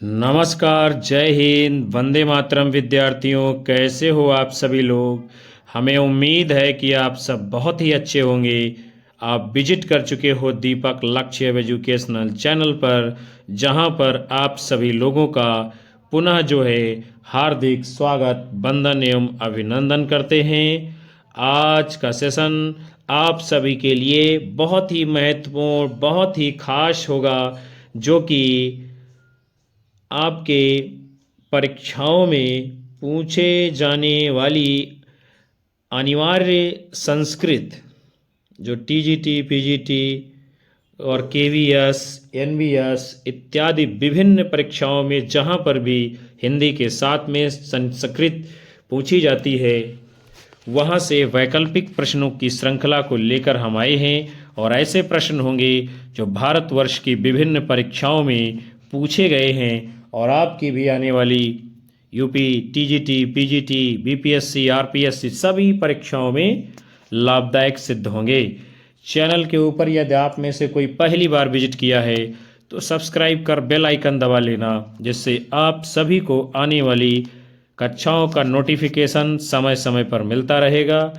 नमस्कार, जय हिंद, वंदे मातरम। विद्यार्थियों, कैसे हो आप सभी लोग। हमें उम्मीद है कि आप सब बहुत ही अच्छे होंगे। आप विजिट कर चुके हो दीपक लक्ष्य एजुकेशनल चैनल पर, जहां पर आप सभी लोगों का पुनः हार्दिक स्वागत, वंदन एवं अभिनंदन करते हैं। आज का सेशन आप सभी के लिए बहुत ही महत्वपूर्ण, बहुत ही खास होगा, जो कि आपके परीक्षाओं में पूछे जाने वाली अनिवार्य संस्कृत, जो टीजीटी, पीजीटी और केवीएस, एनवीएस इत्यादि विभिन्न परीक्षाओं में जहां पर भी हिंदी के साथ में संस्कृत पूछी जाती है, वहां से वैकल्पिक प्रश्नों की श्रृंखला को लेकर हम आए हैं। और ऐसे प्रश्न होंगे जो भारतवर्ष की विभिन्न परीक्षाओं में पूछे गए हैं और आपकी भी आने वाली UP, TGT, PGT, BPSC, RPSC सभी परीक्षाओं में लाभदायक सिद्ध होंगे। चैनल के ऊपर यदि आप में से कोई पहली बार विजिट किया है तो सब्सक्राइब कर बेल आइकन दबा लेना, जिससे आप सभी को आने वाली कक्षाओं का नोटिफिकेशन समय समय पर मिलता रहेगा।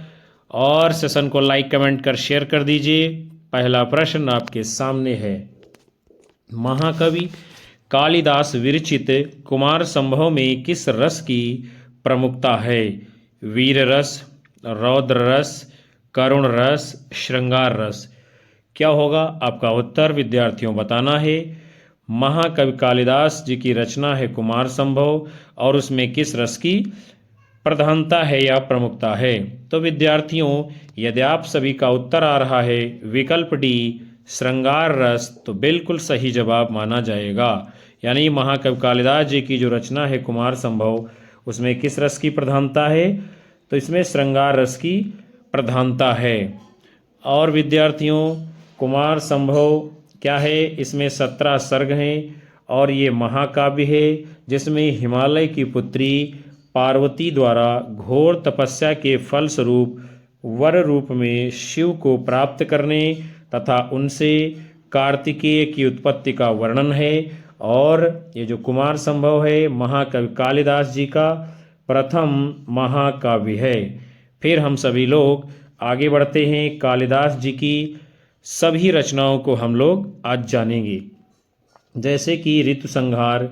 और सेशन को लाइक, कमेंट कर शेयर कर दीजिए। पहला प्रश्न आपके सामने है, महाकवि कालिदास विरचित कुमार संभव में किस रस की प्रमुखता है? वीर रस, रौद्र रस, करुण रस, श्रृंगार रस। क्या होगा आपका उत्तर? विद्यार्थियों बताना है। महाकवि कालिदास जी की रचना है कुमार संभव, और उसमें किस रस की प्रधानता है या प्रमुखता है? तो विद्यार्थियों, यदि आप सभी का उत्तर आ रहा है विकल्प डी, श्रृंगार रस, तो बिल्कुल सही जवाब माना जाएगा। यानी महाकवि कालिदास जी की जो रचना है कुमार संभव, उसमें किस रस की प्रधानता है? तो इसमें श्रृंगार रस की प्रधानता है। और विद्यार्थियों, कुमार संभव क्या है? इसमें 17 सर्ग हैं और ये महाकाव्य है, जिसमें हिमालय की पुत्री पार्वती द्वारा घोर तपस्या के फलस्वरूप वर रूप में शिव को प्राप्त करने तथा उनसे कार्तिकेय की उत्पत्ति का वर्णन है। और ये जो कुमार संभव है, महाकवि कालिदास जी का प्रथम महाकाव्य है। फिर हम सभी लोग आगे बढ़ते हैं। कालिदास जी की सभी रचनाओं को हम लोग आज जानेंगे, जैसे कि ऋतु संहार,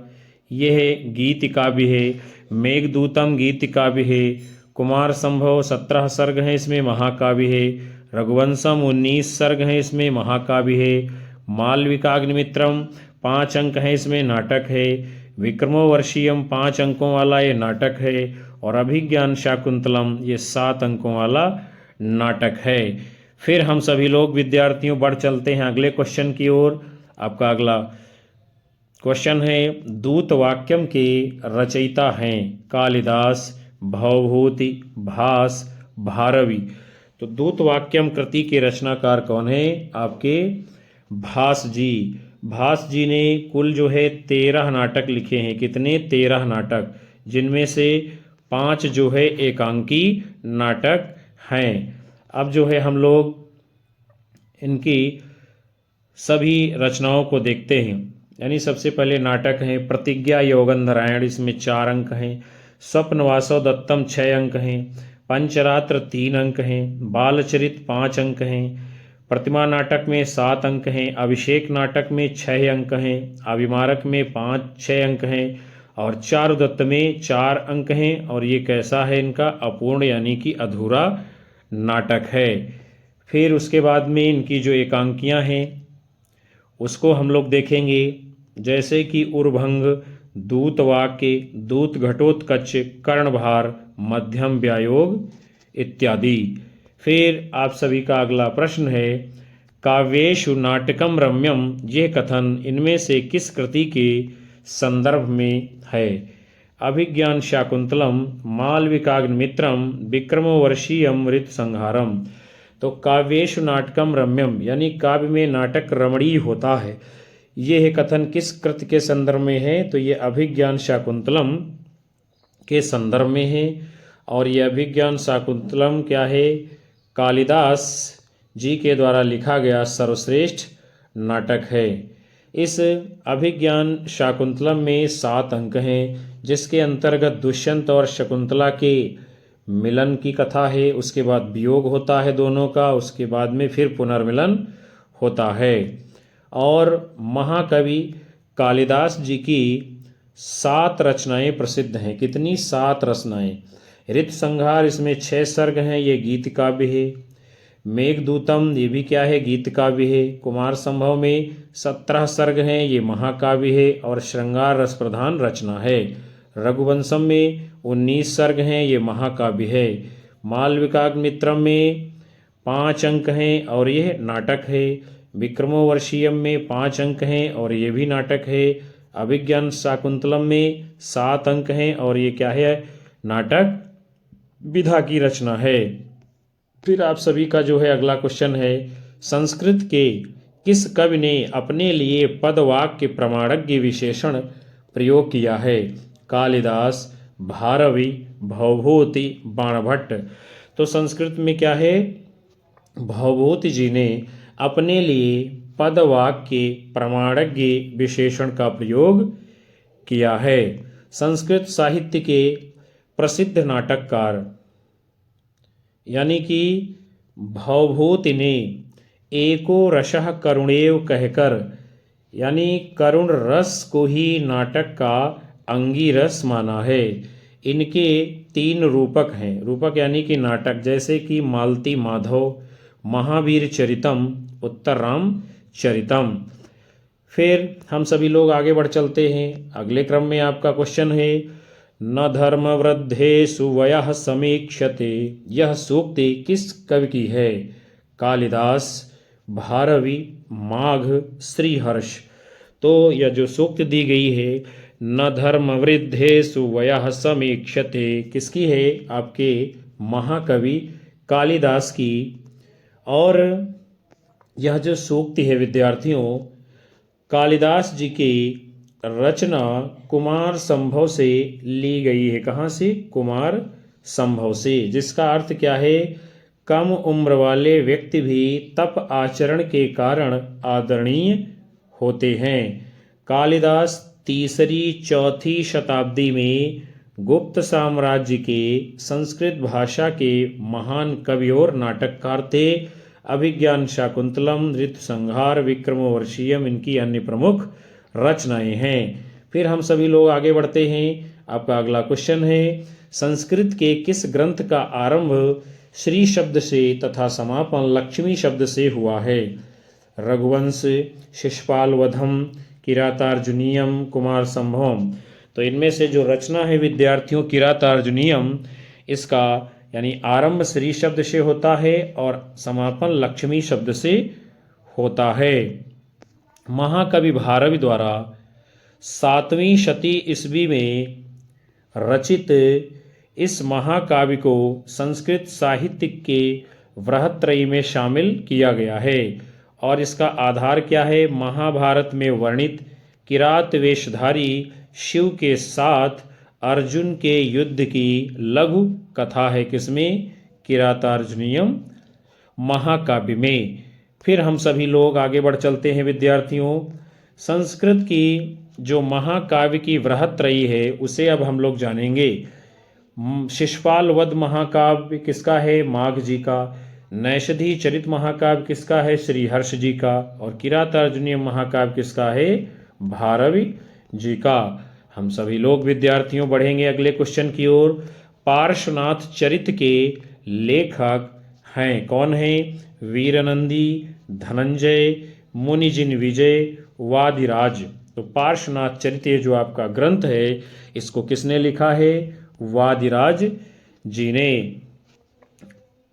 यह गीत काव्य है। मेघदूतम गीत काव्य है। कुमार संभव 17 सर्ग हैं, इसमें महाकाव्य है। रघुवंशम 19 सर्ग हैं, इसमें महाकाव्य है। मालविकाग्निमित्रम 5 अंक हैं, इसमें नाटक है। विक्रमोर्वशीयम 5 अंकों वाला ये नाटक है। और अभिज्ञान शाकुंतलम ये 7 अंकों वाला नाटक है। फिर हम सभी लोग विद्यार्थियों बढ़ चलते हैं अगले क्वेश्चन की ओर। आपका अगला क्वेश्चन है, दूत वाक्यम के रचयिता हैं कालिदास, भवभूति, भास, भारवी। तो दूत वाक्यम कृति के रचनाकार कौन है? आपके भास जी। भास जी ने कुल 13 नाटक लिखे हैं। कितने? 13 नाटक, जिनमें से 5 एकांकी नाटक हैं। अब हम लोग इनकी सभी रचनाओं को देखते हैं। यानी सबसे पहले नाटक हैं प्रतिज्ञा योगंधरायण, इसमें 4 अंक हैं। स्वप्नवासव दत्तम 6 अंक हैं। पंचरात्र 3 अंक हैं। बालचरित 5 अंक हैं। प्रतिमा नाटक में 7 अंक हैं। अभिषेक नाटक में 6 अंक हैं। अभिमारक में 5-6 अंक हैं। और चारुदत्त में 4 अंक हैं। और ये कैसा है? इनका अपूर्ण यानी कि अधूरा नाटक है। फिर उसके बाद में इनकी जो एकांकियां हैं उसको हम लोग देखेंगे, जैसे कि उर्भंग, दूत वाक्य, दूत घटोत्कच, कर्णभार, मध्यम व्यायोग इत्यादि। फिर आप सभी का अगला प्रश्न है, काव्येषु नाटकम रम्यम, यह कथन इनमें से किस कृति के संदर्भ में है? अभिज्ञान शाकुंतलम, मालविकाग्निमित्रम, विक्रमोर्वशीयम, ऋतु संहारम। तो काव्येषु नाटकम रम्यम यानी काव्य में नाटक रमणीय होता है, यह कथन किस कृति के संदर्भ में है? तो ये अभिज्ञान शाकुंतलम के संदर्भ में है। और यह अभिज्ञान शाकुंतलम क्या है? कालिदास जी के द्वारा लिखा गया सर्वश्रेष्ठ नाटक है। इस अभिज्ञान शाकुंतलम में 7 अंक हैं, जिसके अंतर्गत दुष्यंत और शकुंतला के मिलन की कथा है, उसके बाद वियोग होता है दोनों का, उसके बाद में फिर पुनर्मिलन होता है। और महाकवि कालिदास जी की 7 रचनाएं प्रसिद्ध हैं। कितनी? 7 रचनाएं। ऋत संहार, इसमें 6 सर्ग हैं, ये गीत काव्य है। मेघदूतम, ये भी क्या है? गीत काव्य है। कुमार संभव में 17 सर्ग हैं, ये महाकाव्य है और श्रृंगार रस प्रधान रचना है। रघुवंशम में 19 सर्ग हैं, ये महाकाव्य है। मालविकाग्निमित्रम में 5 अंक हैं और यह नाटक है। विक्रमोर्वशीयम में 5 अंक हैं और ये भी नाटक है। अभिज्ञान शाकुंतलम में 7 अंक हैं और ये क्या है? नाटक विधा की रचना है। फिर आप सभी का जो है अगला क्वेश्चन है, संस्कृत के किस कवि ने अपने लिए पदवाक्य प्रमाणज्ञ विशेषण प्रयोग किया है? कालिदास, भारवी, भवभूति, बाणभट्ट। तो संस्कृत में क्या है? भवभूति जी ने अपने लिए पदवाक्य प्रमाणज्ञ विशेषण का प्रयोग किया है। संस्कृत साहित्य के प्रसिद्ध नाटककार यानी कि भवभूति ने एको रसः करुणेव कहकर, यानी करुण रस को ही नाटक का अंगीरस माना है। इनके 3 रूपक हैं। रूपक यानी कि नाटक, जैसे कि मालती माधव, महावीर चरितम, उत्तरराम चरितम। फिर हम सभी लोग आगे बढ़ चलते हैं। अगले क्रम में आपका क्वेश्चन है, न धर्म वृद्धेषु वयः समीक्षते। यह सूक्ति किस कवि की है? कालिदास, भारवी, माघ, श्रीहर्ष। तो यह जो सूक्ति दी गई है, न धर्म वृद्धेषु वयः समीक्षते, किसकी है? आपके महाकवि कालिदास की। और यह जो सूक्ति है विद्यार्थियों, कालिदास जी की रचना कुमार संभव से ली गई है। कहाँ से? कुमार संभव से, जिसका अर्थ क्या है? कम उम्र वाले व्यक्ति भी तप आचरण के कारण आदरणीय होते हैं। कालिदास 3री-4थी शताब्दी में गुप्त साम्राज्य के संस्कृत भाषा के महान कवि और नाटककार थे। अभिज्ञान शाकुंतलम, ऋतु संहार, विक्रमोर्वशीयम इनकी अन्य प्रमुख रचनाएं हैं। फिर हम सभी लोग आगे बढ़ते हैं। आपका अगला क्वेश्चन है, संस्कृत के किस ग्रंथ का आरंभ श्री शब्द से तथा समापन लक्ष्मी शब्द से हुआ है? रघुवंश, शिशुपाल वधम, किरातार्जुनीयम, कुमार संभवम। तो इनमें से जो रचना है विद्यार्थियों किरातार्जुनीयम, इसका यानी आरंभ श्री शब्द से होता है और समापन लक्ष्मी शब्द से होता है। महाकवि भारवी द्वारा 7वीं शती ईस्वी में रचित इस महाकाव्य को संस्कृत साहित्य के वृहत्त्रयी में शामिल किया गया है। और इसका आधार क्या है? महाभारत में वर्णित किरात वेशधारी शिव के साथ अर्जुन के युद्ध की लघु कथा है। किसमें? किरातार्जुनीयम महाकाव्य में। फिर हम सभी लोग आगे बढ़ चलते हैं विद्यार्थियों। संस्कृत की जो महाकाव्य की वृहत्त्रयी है उसे अब हम लोग जानेंगे। शिशुपाल वध महाकाव्य किसका है? माघ जी का। नैषधि चरित महाकाव्य किसका है? श्रीहर्ष जी का। और किरातार्जुनीयम महाकाव्य किसका है? भारवी जी का। हम सभी लोग विद्यार्थियों बढ़ेंगे अगले क्वेश्चन की ओर। पार्श्वनाथ चरित के लेखक हैं कौन हैं? वीरनंदी, धनंजय, मुनिजिन विजय, वादिराज। तो पार्श्वनाथ चरित जो आपका ग्रंथ है इसको किसने लिखा है? वादिराज जी ने।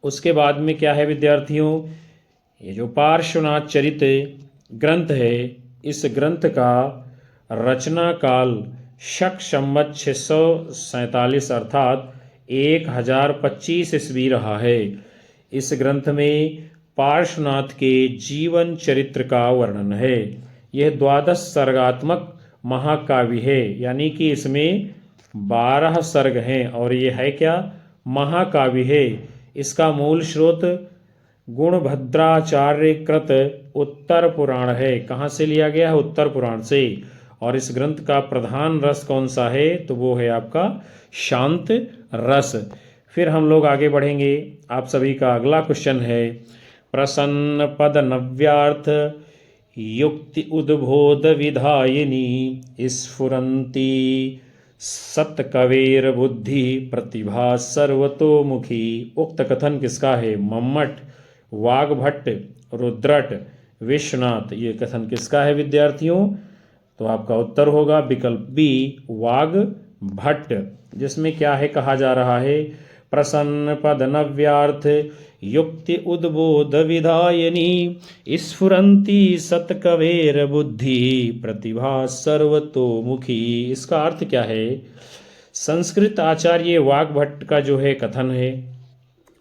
उसके बाद में क्या है विद्यार्थियों? ये जो पार्श्वनाथ चरित ग्रंथ है, इस ग्रंथ का रचना काल शक संवत 647 अर्थात 1025 ईस्वी रहा है। इस ग्रंथ में पार्श्वनाथ के जीवन चरित्र का वर्णन है। यह 12 सर्गात्मक महाकाव्य है, यानी कि इसमें 12 सर्ग हैं और ये है क्या? महाकाव्य है। इसका मूल स्रोत गुणभद्राचार्य कृत उत्तर पुराण है। कहाँ से लिया गया है? उत्तर पुराण से। और इस ग्रंथ का प्रधान रस कौन सा है? तो वो है आपका शांत रस। फिर हम लोग आगे बढ़ेंगे। आप सभी का अगला क्वेश्चन है, प्रसन्न पद नव्यार्थ युक्ति उद्बोध विधायिनी स्फुरंती सतकवेर बुद्धि प्रतिभा सर्वतोमुखी। उक्त कथन किसका है? मम्मट, वाग्भट्ट, रुद्रट, विश्वनाथ। ये कथन किसका है विद्यार्थियों? तो आपका उत्तर होगा विकल्प बी, वाग्भट्ट, जिसमें क्या है कहा जा रहा है, प्रसन्न पद नव्यार्थ युक्ति उद्बोध विधायिनी स्फुरंती सतकवेर बुद्धि प्रतिभा सर्वतोमुखी। इसका अर्थ क्या है? संस्कृत आचार्य वाग्भट्ट का जो है कथन है,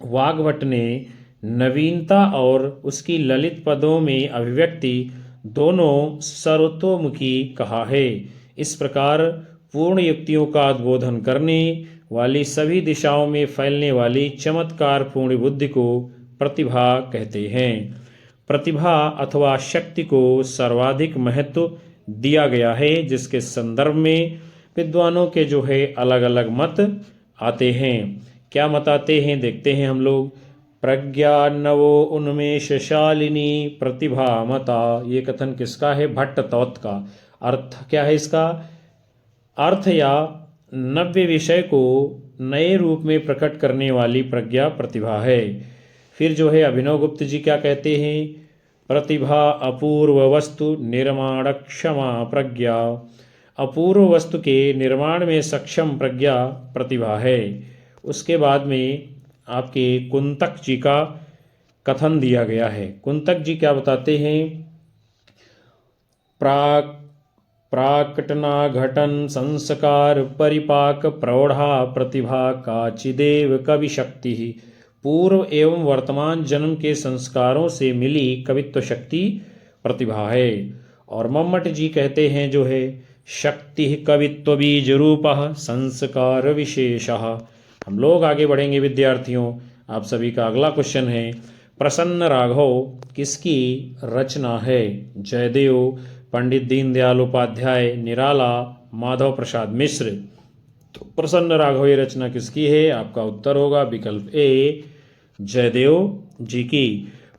वाग्भट्ट ने नवीनता और उसकी ललित पदों में अभिव्यक्ति दोनों सर्वतोमुखी कहा है। इस प्रकार पूर्ण युक्तियों का उद्बोधन करने वाली सभी दिशाओं में फैलने वाली चमत्कार पूर्ण बुद्धि को प्रतिभा कहते हैं। प्रतिभा अथवा शक्ति को सर्वाधिक महत्व दिया गया है, जिसके संदर्भ में विद्वानों के जो है अलग अलग मत आते हैं। क्या मत आते हैं देखते हैं हम लोग। प्रज्ञा नवो उन्मेषशालिनी प्रतिभा मता। ये कथन किसका है? भट्ट तौत का। अर्थ क्या है इसका? अर्थ या नव्य विषय को नए रूप में प्रकट करने वाली प्रज्ञा प्रतिभा है। फिर जो है अभिनव गुप्त जी क्या कहते हैं? प्रतिभा अपूर्व वस्तु निर्माण क्षमा प्रज्ञा। अपूर्व वस्तु के निर्माण में सक्षम प्रज्ञा प्रतिभा है। उसके बाद में आपके कुंतक जी का कथन दिया गया है। कुंतक जी क्या बताते हैं? प्राकटना घटन संस्कार परिपाक प्रौढ़ा प्रतिभा काचिदेव कवि शक्ति। पूर्व एवं वर्तमान जन्म के संस्कारों से मिली कवित्व शक्ति प्रतिभा है। और मम्मट जी कहते हैं जो है, शक्ति कवित्व बीज रूप संस्कार विशेषः। हम लोग आगे बढ़ेंगे विद्यार्थियों। आप सभी का अगला क्वेश्चन है, प्रसन्न राघव किसकी रचना है? जयदेव, पंडित दीनदयाल उपाध्याय, निराला, माधव प्रसाद मिश्र। तो प्रसन्न राघव ये रचना किसकी है? आपका उत्तर होगा विकल्प ए, जयदेव जी की।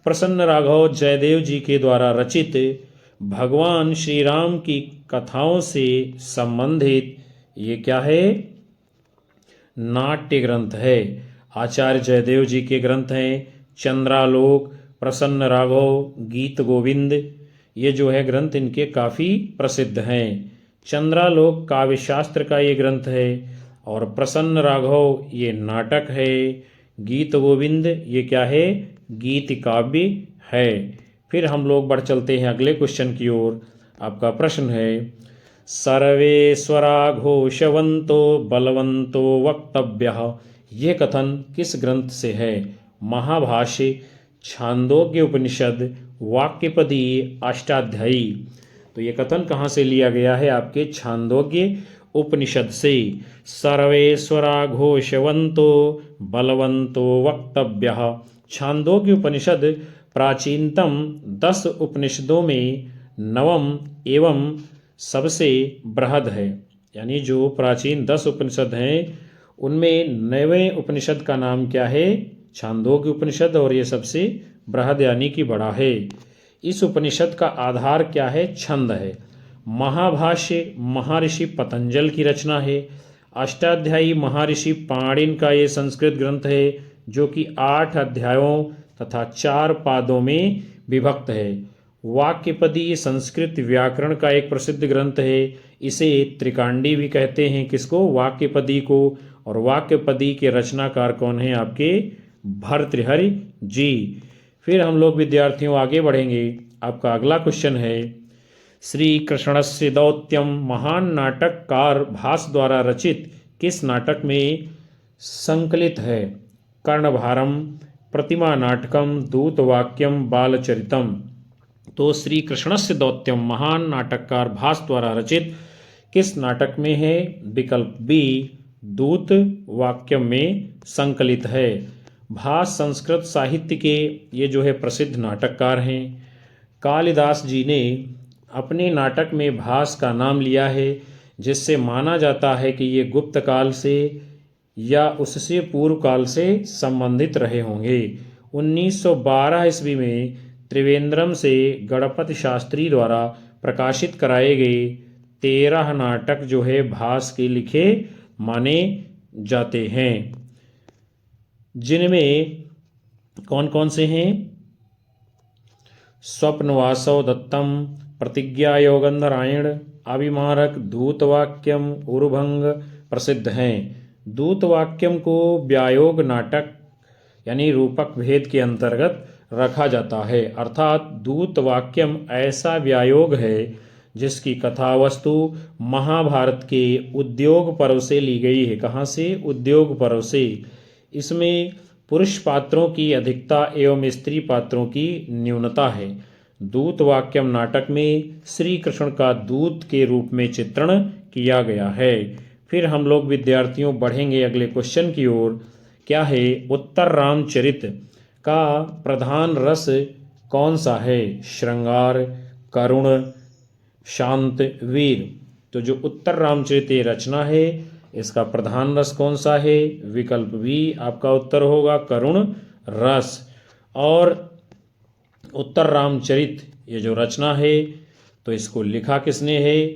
प्रसन्न राघव जयदेव जी के द्वारा रचित भगवान श्री राम की कथाओं से संबंधित ये क्या है? नाट्य ग्रंथ है। आचार्य जयदेव जी के ग्रंथ हैं चंद्रालोक, प्रसन्न राघव, गीत गोविंद। ये जो है ग्रंथ इनके काफ़ी प्रसिद्ध हैं। चंद्रालोक काव्य शास्त्र का ये ग्रंथ है और प्रसन्न राघव ये नाटक है। गीत गोविंद ये क्या है? गीत काव्य है। फिर हम लोग बढ़ चलते हैं अगले क्वेश्चन की ओर। आपका प्रश्न है, सर्वेश्वरा घोषवंतो बलवंतो वक्तव्यः। यह कथन किस ग्रंथ से है? महाभाष्य, छांदोग्य उपनिषद, वाक्यपदी, अष्टाध्यायी। तो ये कथन कहाँ से लिया गया है? आपके छांदोग्य उपनिषद से। सर्वेश्वरा घोषवंतो बलवंतो वक्तव्यः। छांदोग्य उपनिषद प्राचीनतम 10 उपनिषदों में नवम एवं सबसे बृहद है। यानी जो प्राचीन 10 उपनिषद हैं उनमें 9वें उपनिषद का नाम क्या है? छांदोग्य उपनिषद, और ये सबसे बृहद यानी कि बड़ा है। इस उपनिषद का आधार क्या है? छंद है। महाभाष्य महर्षि पतंजल की रचना है। अष्टाध्यायी महर्षि पाणिनि का ये संस्कृत ग्रंथ है जो कि 8 अध्यायों तथा 4 पादों में विभक्त है। वाक्यपदी संस्कृत व्याकरण का एक प्रसिद्ध ग्रंथ है। इसे त्रिकांडी भी कहते हैं। किसको? वाक्यपदी को। और वाक्यपदी के रचनाकार कौन है? आपके भर्तृहरि जी। फिर हम लोग विद्यार्थियों आगे बढ़ेंगे। आपका अगला क्वेश्चन है, श्री कृष्णस्य दौत्यम महान नाटककार भास द्वारा रचित किस नाटक में संकलित है? कर्णभारम, प्रतिमा नाटकम, दूतवाक्यम, बालचरितम। तो श्री कृष्णस्य दौत्यम महान नाटककार भास द्वारा रचित किस नाटक में है? विकल्प बी, दूत वाक्यम में संकलित है। भास संस्कृत साहित्य के ये जो है प्रसिद्ध नाटककार हैं। कालिदास जी ने अपने नाटक में भास का नाम लिया है, जिससे माना जाता है कि ये गुप्त काल से या उससे पूर्व काल से संबंधित रहे होंगे। 1912 ईस्वी में त्रिवेंद्रम से गणपति शास्त्री द्वारा प्रकाशित कराए गए 13 नाटक जो है भास के लिखे माने जाते हैं, जिनमें कौन कौन से हैं? स्वप्नवासव दत्तम, प्रतिज्ञा योगंधरायण, अभिमारक, दूतवाक्यम, उरुभंग प्रसिद्ध हैं। दूतवाक्यम को व्यायोग नाटक यानी रूपक भेद के अंतर्गत रखा जाता है, अर्थात दूतवाक्यम ऐसा व्यायोग है जिसकी कथा वस्तु महाभारत के उद्योग पर्व से ली गई है। कहाँ से? उद्योग पर्व से। इसमें पुरुष पात्रों की अधिकता एवं स्त्री पात्रों की न्यूनता है। दूतवाक्यम नाटक में श्री कृष्ण का दूत के रूप में चित्रण किया गया है। फिर हम लोग विद्यार्थियों बढ़ेंगे अगले क्वेश्चन की ओर। क्या है? उत्तर रामचरित का प्रधान रस कौन सा है? श्रृंगार, करुण, शांत, वीर। तो जो उत्तर रामचरित रचना है, इसका प्रधान रस कौन सा है? विकल्प बी आपका उत्तर होगा, करुण रस। और उत्तर रामचरित ये जो रचना है, तो इसको लिखा किसने है?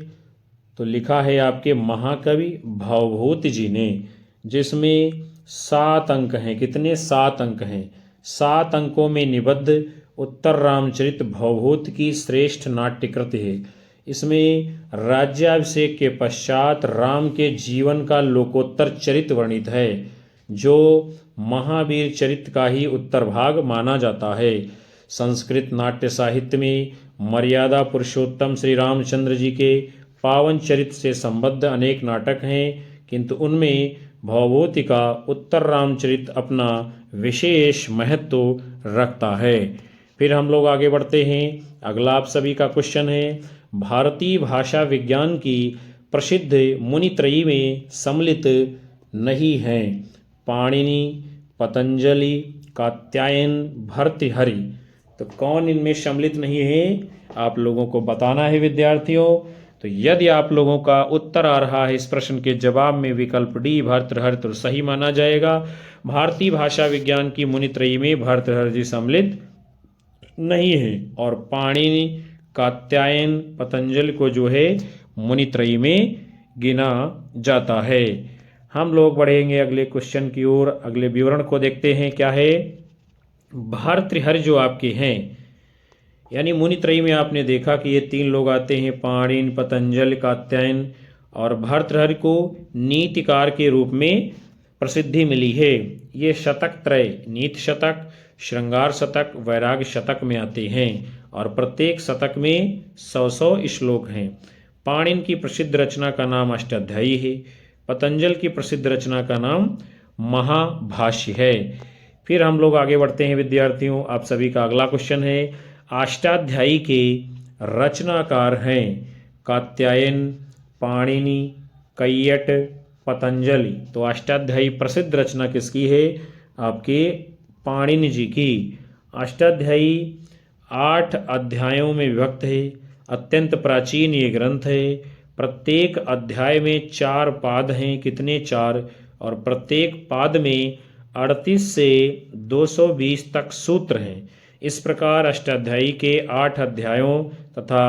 तो लिखा है आपके महाकवि भवभूति जी ने, जिसमें 7 अंक हैं। कितने? 7 अंक हैं। 7 अंकों में निबद्ध उत्तर रामचरित भवभूति की श्रेष्ठ नाट्यकृति है। इसमें राज्याभिषेक के पश्चात राम के जीवन का लोकोत्तर चरित वर्णित है, जो महावीर चरित का ही उत्तर भाग माना जाता है। संस्कृत नाट्य साहित्य में मर्यादा पुरुषोत्तम श्री रामचंद्र जी के पावन चरित्र से संबद्ध अनेक नाटक हैं, किंतु उनमें भवभूति का उत्तर रामचरित अपना विशेष महत्व रखता है। फिर हम लोग आगे बढ़ते हैं। अगला आप सभी का क्वेश्चन है, भारतीय भाषा विज्ञान की प्रसिद्ध मुनित्रयी में सम्मिलित नहीं हैं? पाणिनि, पतंजलि, कात्यायन, भर्तृहरि। तो कौन इनमें सम्मिलित नहीं है? आप लोगों को बताना है विद्यार्थियों। तो यदि आप लोगों का उत्तर आ रहा है इस प्रश्न के जवाब में विकल्प डी भर्तृहरि, तो सही माना जाएगा। भारतीय भाषा विज्ञान की मुनित्रयी में भर्तृहरि जी सम्मिलित नहीं है, और पाणिनि, कात्यायन, पतंजलि को जो है मुनित्रयी में गिना जाता है। हम लोग बढ़ेंगे अगले क्वेश्चन की ओर। अगले विवरण को देखते हैं। क्या है? भर्तृहरि जो आपके हैं, यानी मुनित्रयी में आपने देखा कि ये 3 लोग आते हैं, पाणिनि, पतंजलि, कात्यायन, और भर्तृहरि को नीतिकार के रूप में प्रसिद्धि मिली है। ये शतक त्रय, नीति शतक, श्रृंगार शतक, वैराग्य शतक में आते हैं, और प्रत्येक शतक में 100 श्लोक हैं। पाणिनि की प्रसिद्ध रचना का नाम अष्टाध्यायी है। पतंजलि की प्रसिद्ध रचना का नाम महाभाष्य है। फिर हम लोग आगे बढ़ते हैं विद्यार्थियों। आप सभी का अगला क्वेश्चन है, अष्टाध्यायी के रचनाकार हैं कात्यायन, पाणिनि, कैयट, पतंजलि। तो अष्टाध्यायी प्रसिद्ध रचना किसकी है? आपके पाणिनि जी की। अष्टाध्यायी 8 अध्यायों में विभक्त है। अत्यंत प्राचीन ये ग्रंथ है। प्रत्येक अध्याय में 4 पाद हैं। कितने? 4। और प्रत्येक पाद में 38 से 220 तक सूत्र हैं। इस प्रकार अष्टाध्यायी के 8 अध्यायों तथा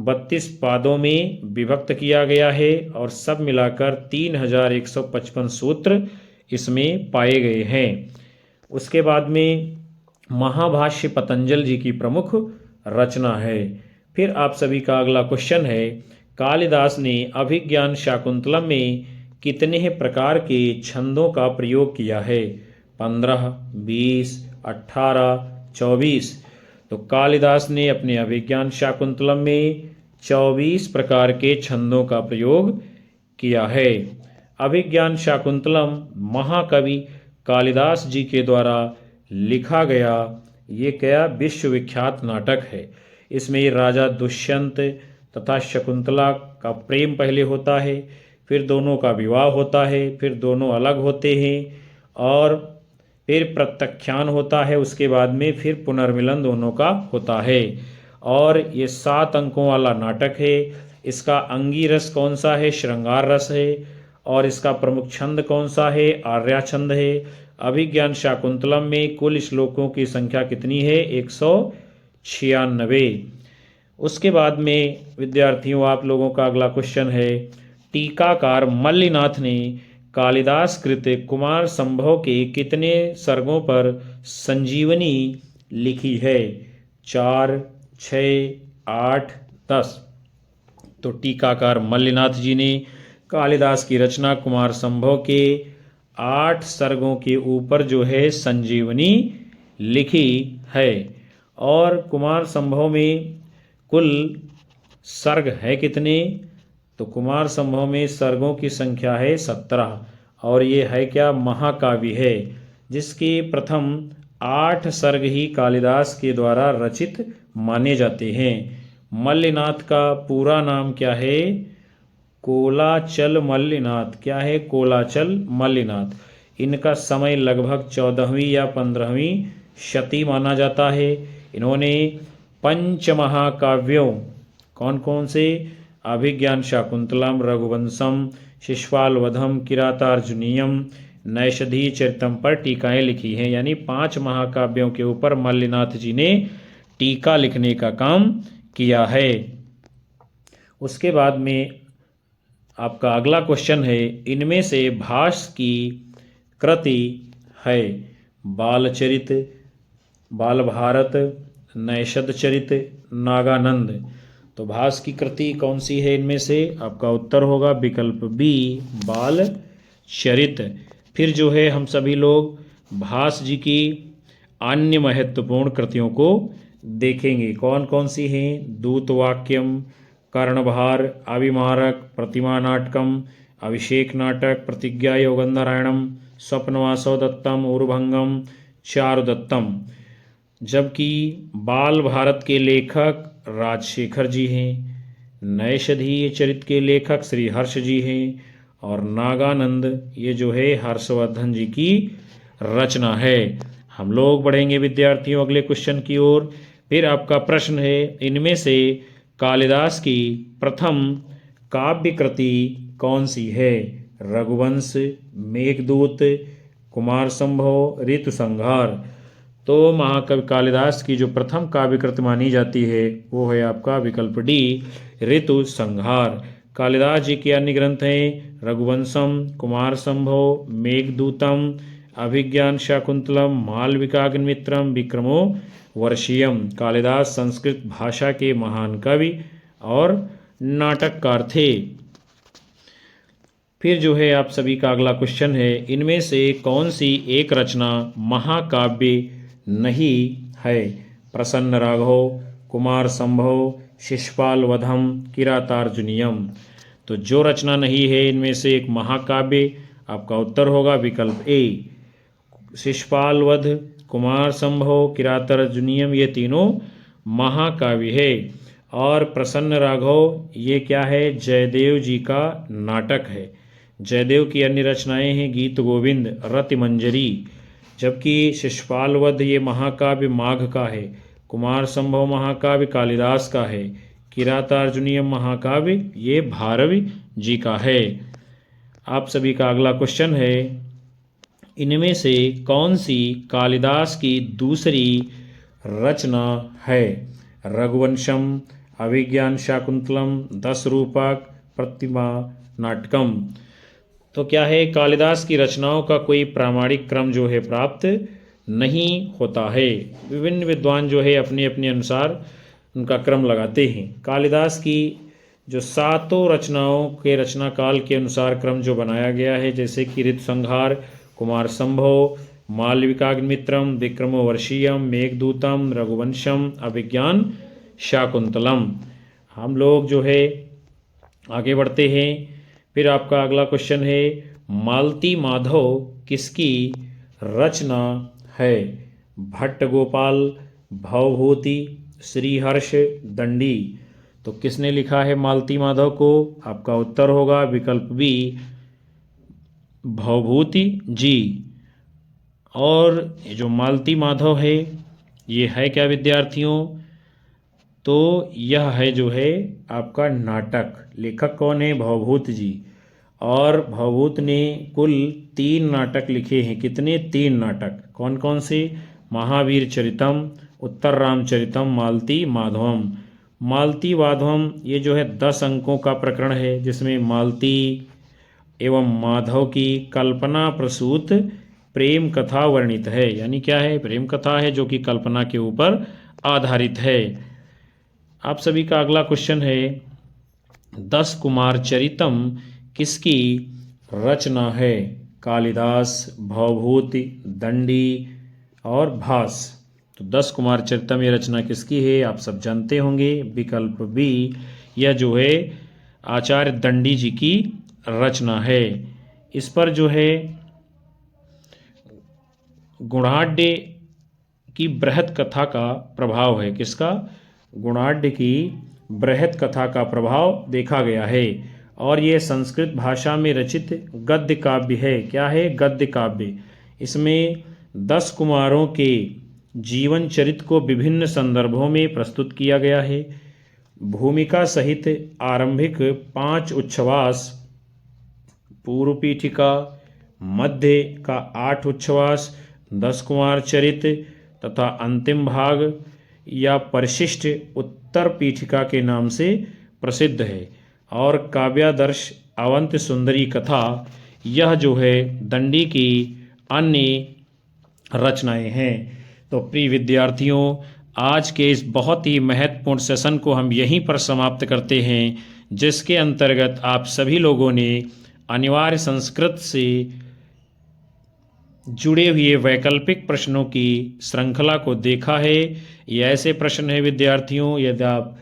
32 पादों में विभक्त किया गया है, और सब मिलाकर 3155 सूत्र इसमें पाए गए हैं। उसके बाद में महाभाष्य पतंजलि जी की प्रमुख रचना है। फिर आप सभी का अगला क्वेश्चन है, कालिदास ने अभिज्ञान शाकुंतलम में कितने प्रकार के छंदों का प्रयोग किया है? 15, 20, 18, 24। तो कालिदास ने अपने अभिज्ञान शाकुंतलम में 24 प्रकार के छंदों का प्रयोग किया है। अभिज्ञान शाकुंतलम महाकवि कालिदास जी के द्वारा लिखा गया ये क्या विश्वविख्यात नाटक है। इसमें राजा दुष्यंत तथा शकुंतला का प्रेम पहले होता है, फिर दोनों का विवाह होता है, फिर दोनों अलग होते हैं, और फिर प्रत्याख्यान होता है, उसके बाद में फिर पुनर्मिलन दोनों का होता है। और ये 7 अंकों वाला नाटक है। इसका अंगी रस कौन सा है? श्रृंगार रस है। और इसका प्रमुख छंद कौन सा है? आर्या छंद है। अभिज्ञान शाकुंतलम में कुल श्लोकों की संख्या कितनी है? 196। उसके बाद में विद्यार्थियों आप लोगों का अगला क्वेश्चन है, टीकाकार मल्लिनाथ ने कालिदास कृत कुमार संभव के कितने सर्गों पर संजीवनी लिखी है? 4, 6, 8, 10। तो टीकाकार मल्लिनाथ जी ने कालिदास की रचना कुमार संभव के 8 सर्गों के ऊपर जो है संजीवनी लिखी है। और कुमार संभव में कुल सर्ग है कितने? तो कुमार संभव में सर्गों की संख्या है 17। और ये है क्या? महाकाव्य है, जिसके प्रथम 8 सर्ग ही कालिदास के द्वारा रचित माने जाते हैं। मल्लिनाथ का पूरा नाम क्या है? कोलाचल मल्लिनाथ। क्या है? कोलाचल मल्लिनाथ। इनका समय लगभग 14वीं या 15वीं शती माना जाता है। इन्होंने पंचमहाकाव्यों कौन कौन से? अभिज्ञान शाकुंतलम, रघुवंशम, शिशुपालवधम, किरातार्जुनीयम, नैषधीय चरितम पर टीकाएं लिखी हैं। यानी 5 महाकाव्यों के ऊपर मल्लिनाथ जी ने टीका लिखने का काम किया है। उसके बाद में आपका अगला क्वेश्चन है, इनमें से भास की कृति है बालचरित, बाल भारत, नैषद चरित, नागानंद। तो भास की कृति कौन सी है इनमें से? आपका उत्तर होगा विकल्प बी, बाल चरित। फिर जो है हम सभी लोग भास जी की अन्य महत्वपूर्ण कृतियों को देखेंगे। कौन कौन सी हैं? दूतवाक्यम, कर्णभार, अभिमारक, प्रतिमा नाटकम, अभिषेक नाटक, प्रतिज्ञा योगंधरायणम, स्वप्नवासव दत्तम, उर्भंगम, चारुदत्तम। जबकि बाल भारत के लेखक राजशेखर जी हैं, नैषधीय चरित के लेखक श्री हर्ष जी हैं, और नागानंद ये जो है हर्षवर्धन जी की रचना है। हम लोग बढ़ेंगे विद्यार्थियों अगले क्वेश्चन की ओर। फिर आपका प्रश्न है, इनमें से कालिदास की प्रथम काव्य कृति कौन सी है? रघुवंश, मेघदूत, कुमार संभव, ऋतु संहार। तो महाकवि कालिदास की जो प्रथम काव्य कृति मानी जाती है वो है आपका विकल्प डी, ऋतु संहार। कालिदास जी के अन्य ग्रंथ हैं रघुवंशम, कुमार संभव, मेघदूतम, अभिज्ञान शाकुंतलम, मालविकाग्निमित्रम, विक्रमो वर्षीयम। कालिदास संस्कृत भाषा के महान कवि और नाटककार थे। फिर जो है आप सभी का अगला क्वेश्चन है, इनमें से कौन सी एक रचना महाकाव्य नहीं है? प्रसन्न राघव, कुमार संभव, शिशुपाल वधम, किरातार्जुनीयम। तो जो रचना नहीं है इनमें से एक महाकाव्य, आपका उत्तर होगा विकल्प ए, शिशुपाल वध, कुमार संभव, किरातार्जुनीयम, ये तीनों महाकाव्य है। और प्रसन्न राघव ये क्या है? जयदेव जी का नाटक है। जयदेव की अन्य रचनाएं हैं गीत गोविंद, रतिमंजरी। जबकि शिशुपाल वध ये महाकाव्य माघ का है, कुमार संभव महाकाव्य कालिदास का है, किरातार्जुनीयम महाकाव्य ये भारवी जी का है। आप सभी का अगला क्वेश्चन है, इनमें से कौन सी कालिदास की दूसरी रचना है? रघुवंशम, अभिज्ञान शाकुंतलम, 10 रूपक, प्रतिमा नाटकम। तो क्या है? कालिदास की रचनाओं का कोई प्रामाणिक क्रम जो है प्राप्त नहीं होता है। विभिन्न विद्वान जो है अपने अपने अनुसार उनका क्रम लगाते हैं। कालिदास की जो 7 रचनाओं के रचना काल के अनुसार क्रम जो बनाया गया है, जैसे कि ऋतु संहार, कुमार संभव, मालविकाग्निमित्रम, विक्रमोवर्षीयम, मेघदूतम, रघुवंशम, अभिज्ञान शाकुंतलम। हम लोग जो है आगे बढ़ते हैं। फिर आपका अगला क्वेश्चन है, मालती माधव किसकी रचना है? भट्ट गोपाल, भवभूति, श्रीहर्ष, दंडी। तो किसने लिखा है मालती माधव को? आपका उत्तर होगा विकल्प बी, भवभूति जी। और ये जो मालती माधव है ये है क्या विद्यार्थियों? तो यह है जो है आपका नाटक। लेखक कौन है? भवभूत जी। और भवभूत ने कुल 3 नाटक लिखे हैं। कितने? 3 नाटक। कौन कौन से? महावीर चरितम, उत्तर रामचरितम, मालती माधवम। मालती माधवम ये जो है 10 अंकों का प्रकरण है, जिसमें मालती एवं माधव की कल्पना प्रसूत प्रेम कथा वर्णित है। यानी क्या है? प्रेम कथा है जो कि कल्पना के ऊपर आधारित है। आप सभी का अगला क्वेश्चन है, 10 कुमार चरितम किसकी रचना है? कालिदास, भवभूति, दंडी और भास। तो 10 कुमार चरितम ये रचना किसकी है? आप सब जानते होंगे। विकल्प बी, यह जो है आचार्य दंडी जी की रचना है। इस पर जो है गुणाढ्य की बृहत कथा का प्रभाव है। किसका? गुणाढ्य की बृहत कथा का प्रभाव देखा गया है। और ये संस्कृत भाषा में रचित गद्य काव्य है। क्या है? गद्य काव्य। इसमें 10 कुमारों के जीवन चरित्र को विभिन्न संदर्भों में प्रस्तुत किया गया है। भूमिका सहित आरंभिक 5 उच्छ्वास, पूर्व पीठिका, मध्य का 8 उच्छ्वास, 10 कुमार चरित्र तथा अंतिम भाग या परिशिष्ट उत्तर पीठिका के नाम से प्रसिद्ध है। और काव्यादर्श, अवंत सुंदरी कथा, यह जो है दंडी की अन्य रचनाएं हैं। तो प्रिय विद्यार्थियों, आज के इस बहुत ही महत्वपूर्ण सेशन को हम यहीं पर समाप्त करते हैं, जिसके अंतर्गत आप सभी लोगों ने अनिवार्य संस्कृत से जुड़े हुए वैकल्पिक प्रश्नों की श्रृंखला को देखा है। ये ऐसे प्रश्न हैं विद्यार्थियों, यदि आप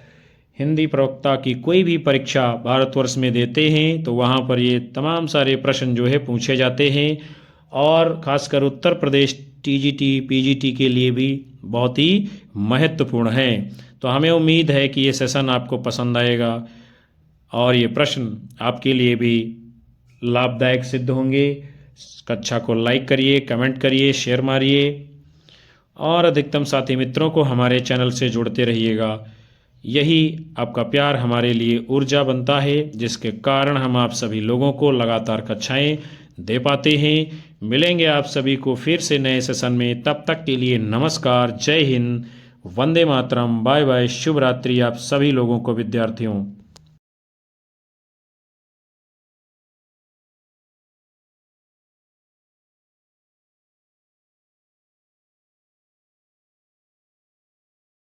हिंदी प्रवक्ता की कोई भी परीक्षा भारतवर्ष में देते हैं तो वहाँ पर ये तमाम सारे प्रश्न जो है पूछे जाते हैं। और खासकर उत्तर प्रदेश टीजीटी पीजीटी के लिए भी बहुत ही महत्वपूर्ण है। तो हमें उम्मीद है कि ये सेशन आपको पसंद आएगा और ये प्रश्न आपके लिए भी लाभदायक सिद्ध होंगे। कक्षा को लाइक करिए, कमेंट करिए, शेयर मारिए और अधिकतम साथी मित्रों को हमारे चैनल से जोड़ते रहिएगा। यही आपका प्यार हमारे लिए ऊर्जा बनता है, जिसके कारण हम आप सभी लोगों को लगातार कक्षाएं दे पाते हैं। मिलेंगे आप सभी को फिर से नए सेशन में। तब तक के लिए नमस्कार, जय हिंद, वंदे मातरम, बाय बाय, शुभ रात्रि आप सभी लोगों को विद्यार्थियों।